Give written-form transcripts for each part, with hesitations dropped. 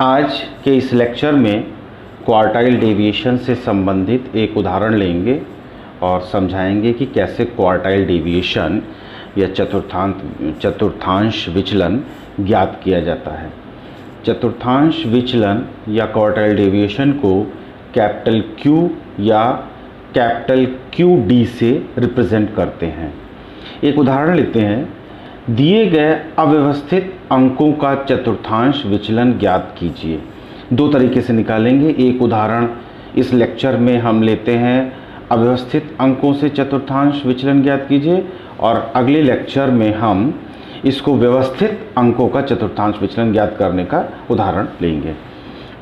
आज के इस लेक्चर में क्वार्टाइल डेविएशन से संबंधित एक उदाहरण लेंगे और समझाएंगे कि कैसे क्वार्टाइल डेविएशन या चतुर्थांश विचलन ज्ञात किया जाता है। चतुर्थांश विचलन या क्वार्टाइल डेविएशन को कैपिटल Q या कैपिटल QD से रिप्रेजेंट करते हैं। एक उदाहरण लेते हैं। दिए गए अव्यवस्थित अंकों का चतुर्थांश विचलन ज्ञात कीजिए। दो तरीके से निकालेंगे। एक उदाहरण इस लेक्चर में हम लेते हैं अव्यवस्थित अंकों से चतुर्थांश विचलन ज्ञात कीजिए, और अगले लेक्चर में हम इसको व्यवस्थित अंकों का चतुर्थांश विचलन ज्ञात करने का उदाहरण लेंगे।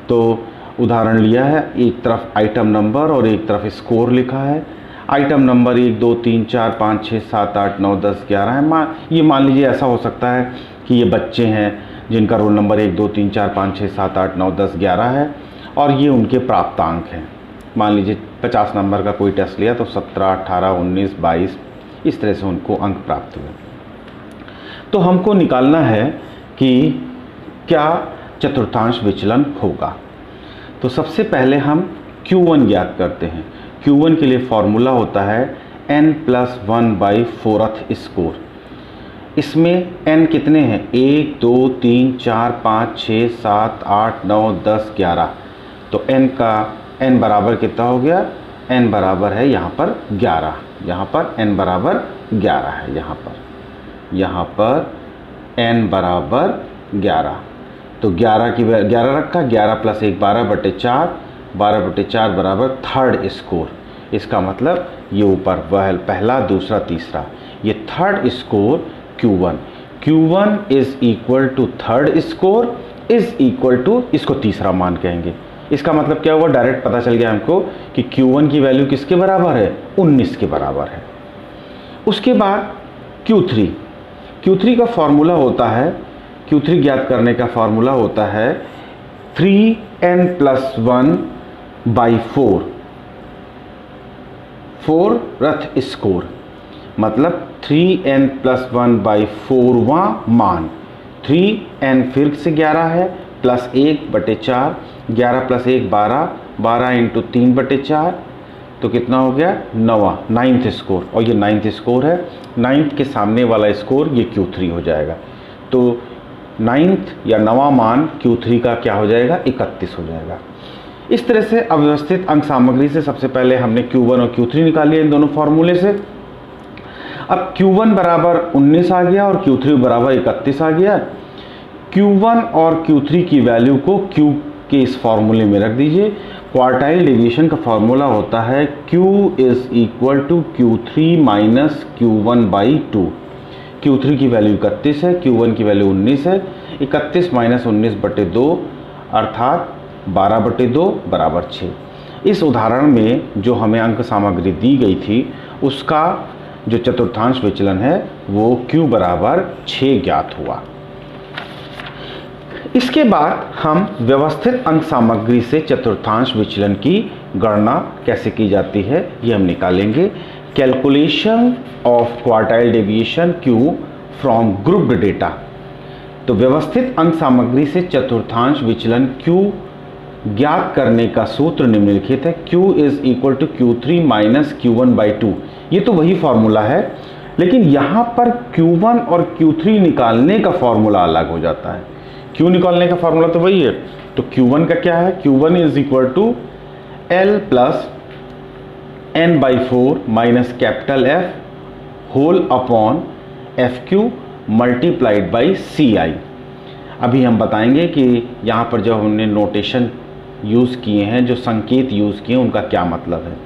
तो उदाहरण लिया है, एक तरफ आइटम नंबर और एक तरफ स्कोर लिखा है। आइटम नंबर 1 2 3 4 5 6 7 8 9 10 11 है। मान लीजिए ऐसा हो सकता है कि ये बच्चे हैं जिनका रोल नंबर 1 2 3 4 5 6 7 8 9 10 11 है, और ये उनके प्राप्तांक हैं। मान लीजिए 50 नंबर का कोई टेस्ट लिया तो 17 18 19 22 इस तरह से उनको अंक प्राप्त हुए। तो हमको निकालना है कि क्या चतुर्थांश विचलन होगा। तो सबसे पहले हम Q1 ज्ञात करते हैं। Q1 के लिए फॉर्मूला होता है n+1/4th स्कोर। इसमें n कितने हैं? 1 2 3 4 5 6 7 8 9 10 11। तो n बराबर कितना हो गया? n बराबर है यहाँ पर 11। यहाँ पर n बराबर 11 है। यहाँ पर n बराबर 11। तो 11 रखा, 11 + 1 12/4, 12/4 बराबर थर्ड स्कोर। इसका मतलब ये ऊपर वह पहला दूसरा तीसरा, ये third score Q1 is equal to third score is equal to, इसको तीसरा मान कहेंगे। इसका मतलब क्या हुआ? डायरेक्ट पता चल गया हमको कि Q1 की वैल्यू किसके बराबर है? 19 के बराबर है। उसके बाद Q3 का फॉर्मूला होता है, Q3 ज्ञात करने का फॉर्मूला होता है 3n+1/4 4th स्कोर। मतलब 3n+1/4वां मान। 3n फिर से 11 है, +1/4, 11 + 1 12, 12 × 3/4, तो कितना हो गया? 9th score. और ये 9th स्कोर है। 9th के सामने वाला स्कोर ये Q3 हो जाएगा। तो 9th या 9वां मान Q3 का क्या हो जाएगा? 31 हो जाएगा। इस तरह से अव्यवस्थित अंक सामग्री से सबसे पहले हमने Q1 और Q3 निकाल लिया इन दोनों फॉर्मूले से। अब Q1 बराबर 19 आ गया और Q3 बराबर 31 आ गया। Q1 और Q3 की वैल्यू को Q के इस फॉर्मूले में रख दीजिए। क्वार्टाइल डेविएशन का फॉर्मूला होता है Q is equal to Q3 minus Q1/2। Q3 की वैल्यू 31 है, Q1 की वैल्यू 19 है। 31 - 19/2 अर्थात 12/2 बराबर 6। इस उदाहरण में जो हमें अंक सामग्री दी गई थी उसका जो चतुर्थांश विचलन है वो Q बराबर 6 ज्ञात हुआ। इसके बाद हम व्यवस्थित अंक सामग्री से चतुर्थांश विचलन की गणना कैसे की जाती है ये हम निकालेंगे। Calculation of quartile deviation Q from grouped data. तो व्यवस्थित अंक सामग्री से चतुर्थांश विचलन Q ज्ञात करने का सूत्र निम्नलिखित है। Q is equal to Q3 minus Q1/2। ये तो वही फॉर्मूला है, लेकिन यहाँ पर Q1 और Q3 निकालने का फॉर्मूला अलग हो जाता है। Q निकालने का फॉर्मूला तो वही है। तो Q1 का क्या है? Q1 is equal to L + n/4 minus capital F whole upon FQ multiplied by CI। अभी हम बताएंगे कि यहाँ पर जो हमने नोटेशन यूज़ किए हैं, जो संकेत यूज़ किए हैं, उनका क्या मतलब है।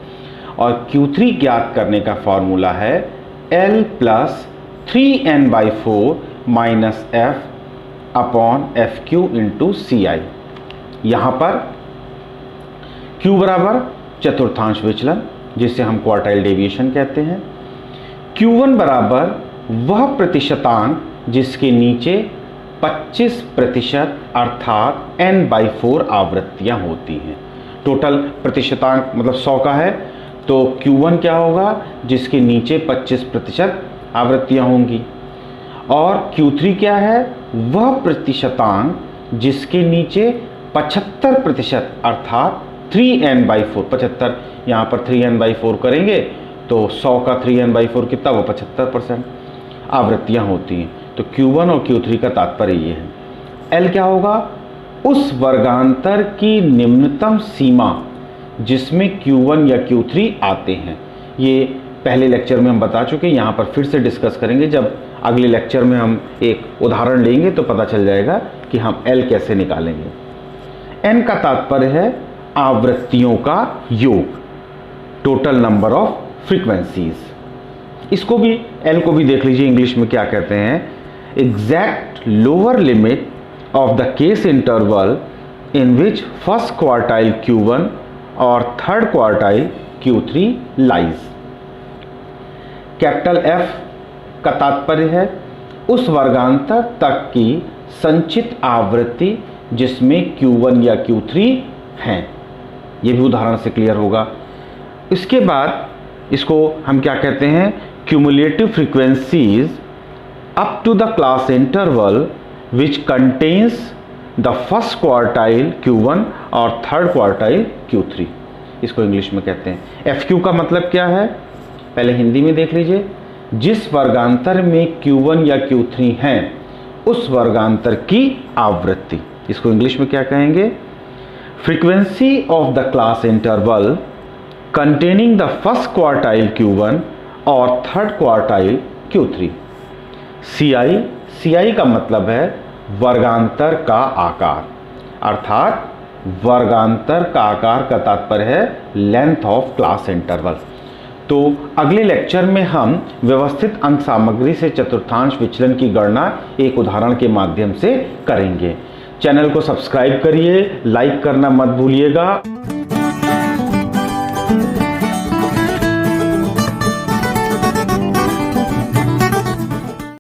और Q3 ज्ञात करने का फॉर्मूला है L + 3n/4 minus F upon FQ × CI। यहाँ पर Q बराबर चतुर्थांश विचलन, जिसे हम क्वार्टाइल डेविएशन कहते हैं। Q1 बराबर वह प्रतिशतांक जिसके नीचे 25% अर्थात n/4 आवृत्तियां होती हैं। टोटल प्रतिशतांक मतलब 100 का है, तो Q1 क्या होगा? जिसके नीचे 25% आवृत्तियां होंगी। और Q3 क्या है? वह प्रतिशतांक जिसके नीचे 75% अर्थात 3n/4, 75 यहाँ पर 3n/4 करेंगे तो 100 का 3n/4 कितना हुआ, 75% आवृत्तियाँ होती हैं। तो Q1 और Q3 का तात्पर्य ये है। L क्या होगा, उस वर्गांतर की निम्नतम सीमा जिसमें Q1 या Q3 आते हैं। ये पहले लेक्चर में हम बता चुके हैं, यहाँ पर फिर से डिस्कस करेंगे। जब अगले लेक्चर में हम एक उदाहरण लेंगे तो पता चल जाएगा कि हम L कैसे निकालेंगे। N का तात्पर्य है आवृत्तियों का योग, टोटल नंबर ऑफ फ्रीक्वेंसीज। इसको भी, L को भी देख लीजिए इंग्लिश में क्या कहते हैं, exact lower limit of the case interval in which first quartile Q1 और third quartile Q3 lies. Capital F का तात्पर्य है उस वर्गांतर तक की संचित आवृत्ति जिसमें Q1 या Q3 हैं। ये भी उदाहरण से क्लियर होगा। इसके बाद इसको हम क्या कहते हैं, cumulative frequencies up to the class interval which contains the first quartile Q1 और थर्ड क्वार्टाइल Q3, इसको इंग्लिश में कहते हैं। FQ का मतलब क्या है, पहले हिंदी में देख लीजिए, जिस वर्गांतर में Q1 या Q3 हैं उस वर्गांतर की आवृत्ति, इसको इंग्लिश में क्या कहेंगे, frequency of the class interval containing the first quartile Q1 और थर्ड क्वार्टाइल Q3। CI का मतलब है वर्गांतर का आकार, अर्थात वर्गांतर का आकार का तात्पर्य है लेंथ ऑफ क्लास इंटरवल। तो अगले लेक्चर में हम व्यवस्थित अंक सामग्री से चतुर्थांश विचलन की गणना एक उदाहरण के माध्यम से करेंगे। चैनल को सब्सक्राइब करिए, लाइक करना मत भूलिएगा।